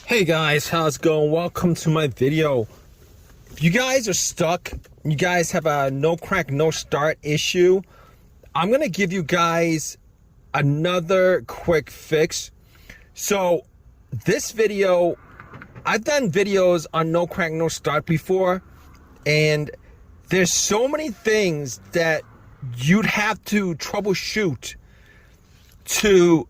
Hey guys, how's it going? Welcome to my video. If you guys are stuck, you guys have a no crank, no start issue, I'm gonna give you guys another quick fix. So this video, I've done videos on no crank, no start before, and there's so many things that you'd have to troubleshoot to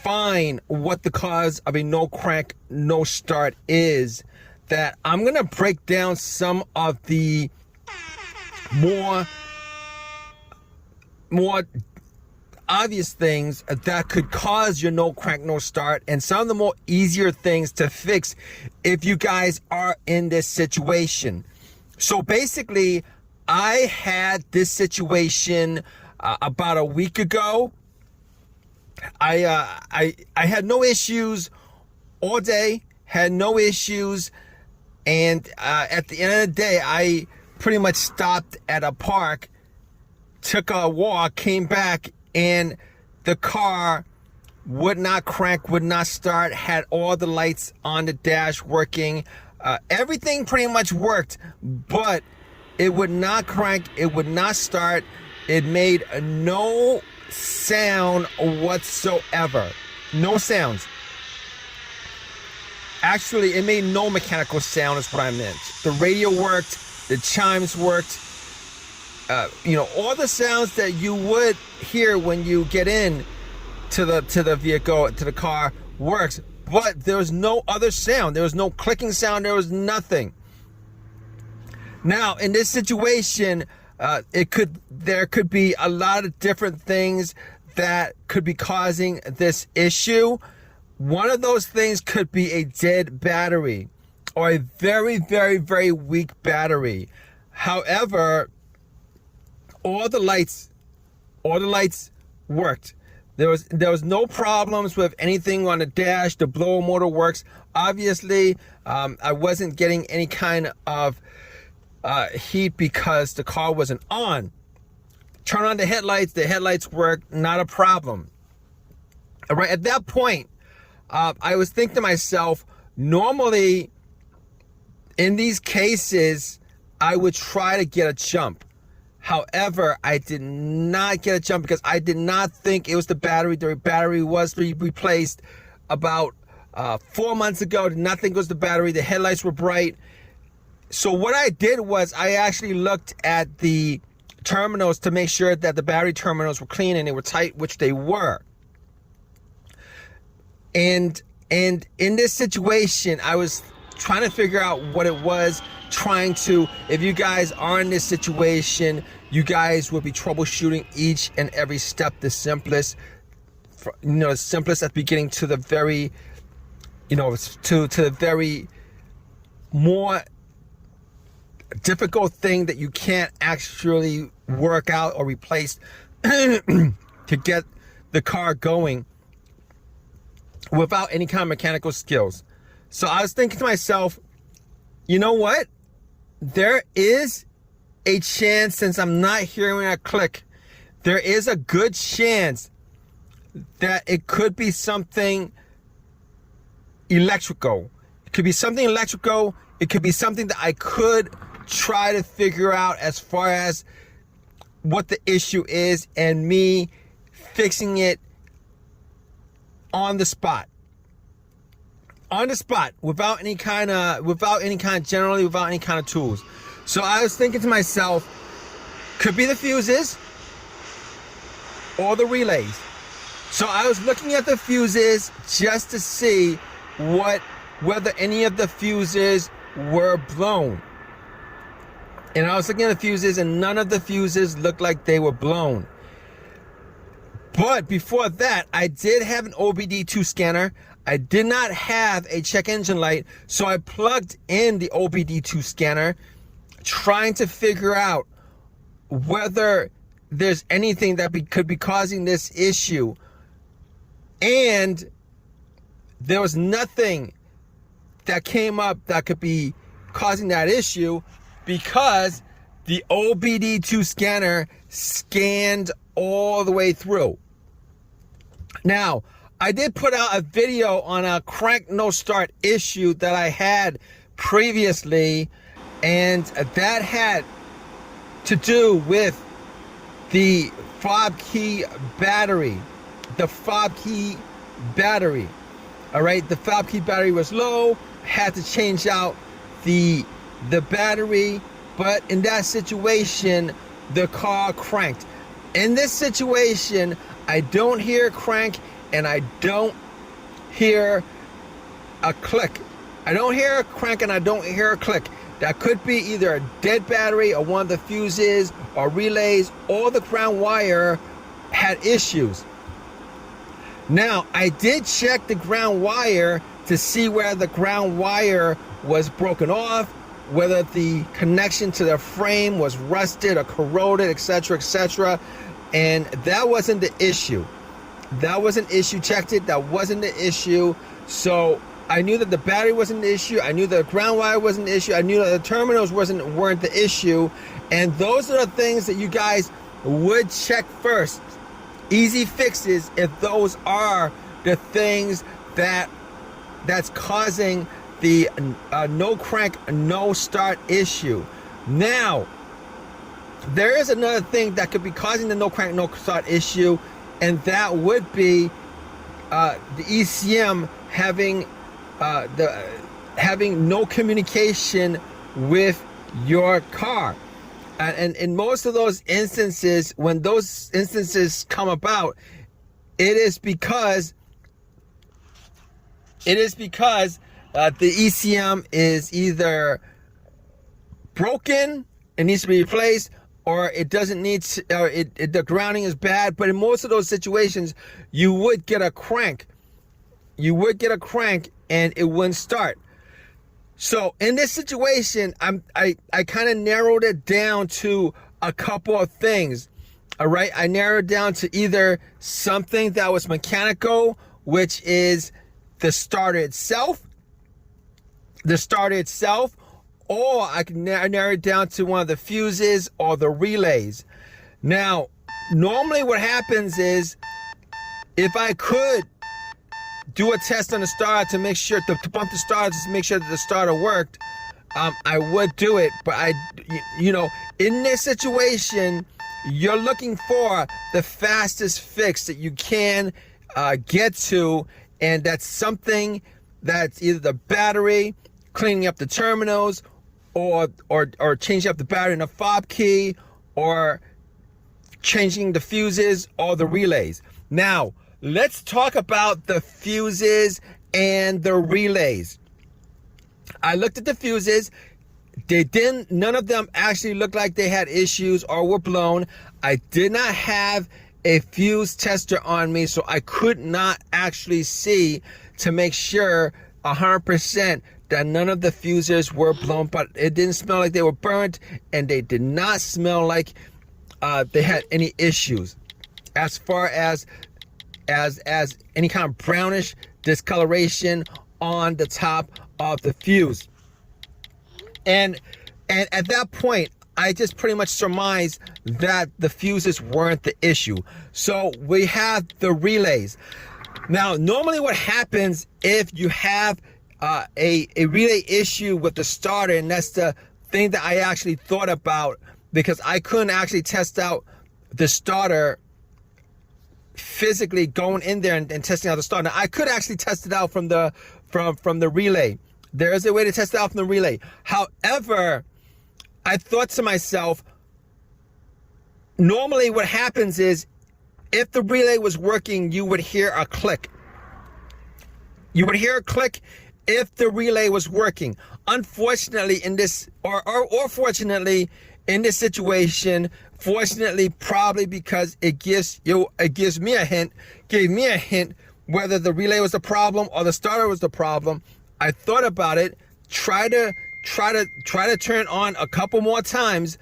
find what the cause of a no crank, no start is, that I'm gonna break down some of the more obvious things that could cause your no crank, no start, and some of the more easier things to fix if you guys are in this situation. So basically, I had this situation about a week ago. I had no issues all day, had no issues, and at the end of the day, I pretty much stopped at a park, took a walk, came back, and the car would not crank, would not start, had all the lights on the dash working. Everything pretty much worked, but it would not crank, it would not start, it made no sound whatsoever. No sounds. Actually, it made no mechanical sound is what I meant. The radio worked, the chimes worked, all the sounds that you would hear when you get in to the vehicle, to the car, works, but there was no other sound. There was no clicking sound, there was nothing. Now, in this situation, there could be a lot of different things that could be causing this issue. One of those things could be a dead battery or a very, very, very weak battery. However, all the lights worked. There was no problems with anything on the dash. The blower motor works. Obviously, I wasn't getting any kind of heat because the car wasn't on. Turn on the headlights work, not a problem. All right, at that point, I was thinking to myself, normally in these cases, I would try to get a jump. However, I did not get a jump because I did not think it was the battery. The battery was replaced about 4 months ago. Did not think it was the battery. The headlights were bright. So what I did was I actually looked at the terminals to make sure that the battery terminals were clean and they were tight, which they were. And in this situation, I was trying to figure out what it was, if you guys are in this situation, you guys will be troubleshooting each and every step, the simplest at the beginning to the very, to the very more difficult thing that you can't actually work out or replace to get the car going without any kind of mechanical skills. So I was thinking to myself, you know what? There is a chance, since I'm not hearing a click, there is a good chance that it could be something electrical. It could be something electrical. It could be something that I could try to figure out as far as what the issue is and me fixing it on the spot. Without any kind of tools. So I was thinking to myself, could be the fuses or the relays. So I was looking at the fuses just to see whether any of the fuses were blown. And I was looking at the fuses and none of the fuses looked like they were blown. But before that, I did have an OBD2 scanner. I did not have a check engine light, so I plugged in the OBD2 scanner, trying to figure out whether there's anything that could be causing this issue. And there was nothing that came up that could be causing that issue because the OBD2 scanner scanned all the way through. Now, I did put out a video on a crank no start issue that I had previously, and that had to do with the fob key battery. The fob key battery. All right, the fob key battery was low, had to change out the battery, but in that situation, the car cranked. In this situation, I don't hear a crank and I don't hear a click. I don't hear a crank and I don't hear a click. That could be either a dead battery or one of the fuses or relays, or the ground wire had issues. Now, I did check the ground wire to see where the ground wire was broken off, whether the connection to the frame was rusted or corroded, etc., etc. And that wasn't the issue. That was an issue. Checked it. That wasn't the issue. So I knew that the battery wasn't the issue. I knew the ground wire wasn't the issue. I knew that the terminals weren't the issue. And those are the things that you guys would check first. Easy fixes if those are the things that's causing the no crank, no start issue. Now, there is another thing that could be causing the no crank, no start issue, and that would be the ECM having no communication with your car. And in most of those instances, when those instances come about, it is because the ECM is either broken, it needs to be replaced, or it doesn't need to, the grounding is bad. But in most of those situations, you would get a crank. You would get a crank and it wouldn't start. So in this situation, I kind of narrowed it down to a couple of things. All right, I narrowed down to either something that was mechanical, which is the starter itself, or I can narrow it down to one of the fuses or the relays. Now, normally what happens is, if I could do a test on the starter to make sure to bump the starter to make sure that the starter worked, I would do it. But in this situation, you're looking for the fastest fix that you can get to, and that's something that's either the battery, cleaning up the terminals, or changing up the battery in the fob key, or changing the fuses or the relays. Now, let's talk about the fuses and the relays. I looked at the fuses. None of them actually looked like they had issues or were blown. I did not have a fuse tester on me, so I could not actually see to make sure 100% that none of the fuses were blown, but it didn't smell like they were burnt, and they did not smell like they had any issues as far as any kind of brownish discoloration on the top of the fuse. And at that point, I just pretty much surmised that the fuses weren't the issue. So we have the relays. Now, normally what happens if you have a relay issue with the starter, and that's the thing that I actually thought about, because I couldn't actually test out the starter physically going in there and testing out the starter. Now, I could actually test it out from the relay. There is a way to test it out from the relay. However, I thought to myself, normally what happens is, if the relay was working, you would hear a click. You would hear a click if the relay was working. Unfortunately, in this, or fortunately, in this situation, fortunately, probably because it gives me a hint, gave me a hint whether the relay was the problem or the starter was the problem. I thought about it, try to turn it on a couple more times,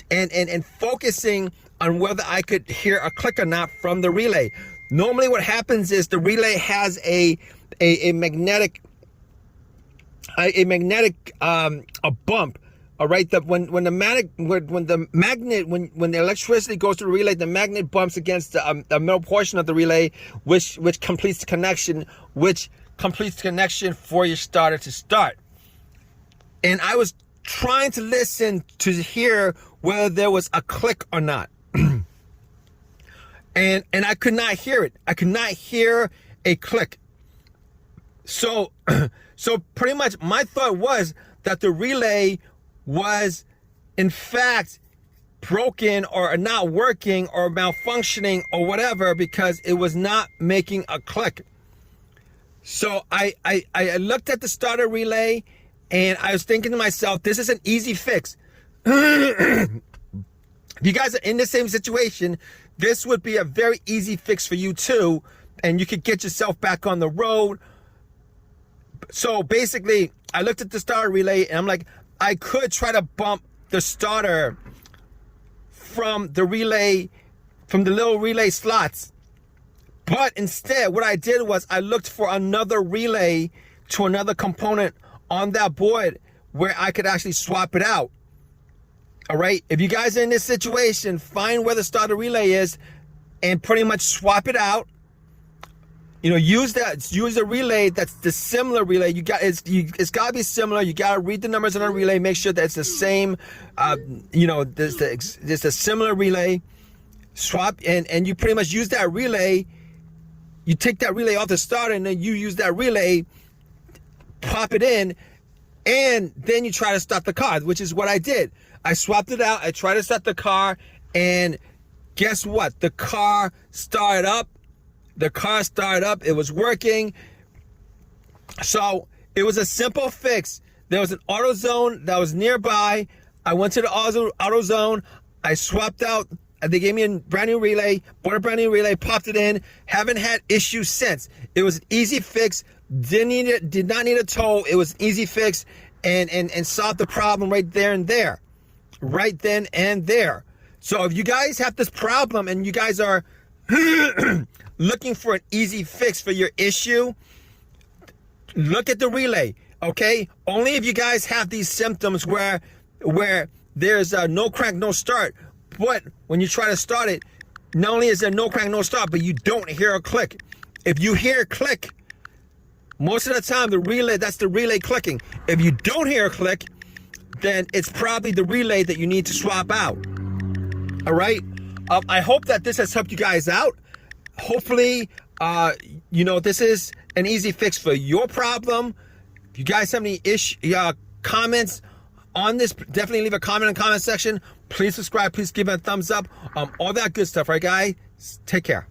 and focusing on whether I could hear a click or not from the relay. Normally what happens is the relay has a magnetic bump, All right, when the electricity goes to the relay, the magnet bumps against the middle portion of the relay, which completes the connection, for your starter to start. And I was trying to listen to hear whether there was a click or not, and I could not hear it. I could not hear a click. So pretty much my thought was that the relay was in fact broken or not working or malfunctioning or whatever, because it was not making a click. So I looked at the starter relay and I was thinking to myself, this is an easy fix. If you guys are in the same situation, this would be a very easy fix for you too, and you could get yourself back on the road. So basically, I looked at the starter relay and I'm like, I could try to bump the starter from the relay, from the little relay slots. But instead, what I did was I looked for another relay to another component on that board where I could actually swap it out. All right. If you guys are in this situation, find where the starter relay is and pretty much swap it out. Use a relay that's the similar relay. It's got to be similar. You got to read the numbers on a relay, make sure that it's the same. There's a similar relay. Swap and you pretty much use that relay. You take that relay off the starter and then you use that relay, pop it in, and then you try to start the car, which is what I did. I swapped it out. I tried to start the car, and guess what? The car started up. It was working. So it was a simple fix. There was an AutoZone that was nearby. I went to the AutoZone. I swapped out. They gave me a brand new relay, bought a brand new relay, popped it in. Haven't had issues since. It was an easy fix. Did not need a tow. It was an easy fix and solved the problem right there and there. Right then and there. So if you guys have this problem and you guys are looking for an easy fix for your issue, look at the relay, okay? Only if you guys have these symptoms where there's no crank, no start, but when you try to start it, not only is there no crank, no start, but you don't hear a click. If you hear a click, most of the time that's the relay clicking. If you don't hear a click, then it's probably the relay that you need to swap out. All right? I hope that this has helped you guys out. Hopefully, this is an easy fix for your problem. If you guys have any comments on this, definitely leave a comment in the comment section. Please subscribe. Please give it a thumbs up. All that good stuff, right, guys? Take care.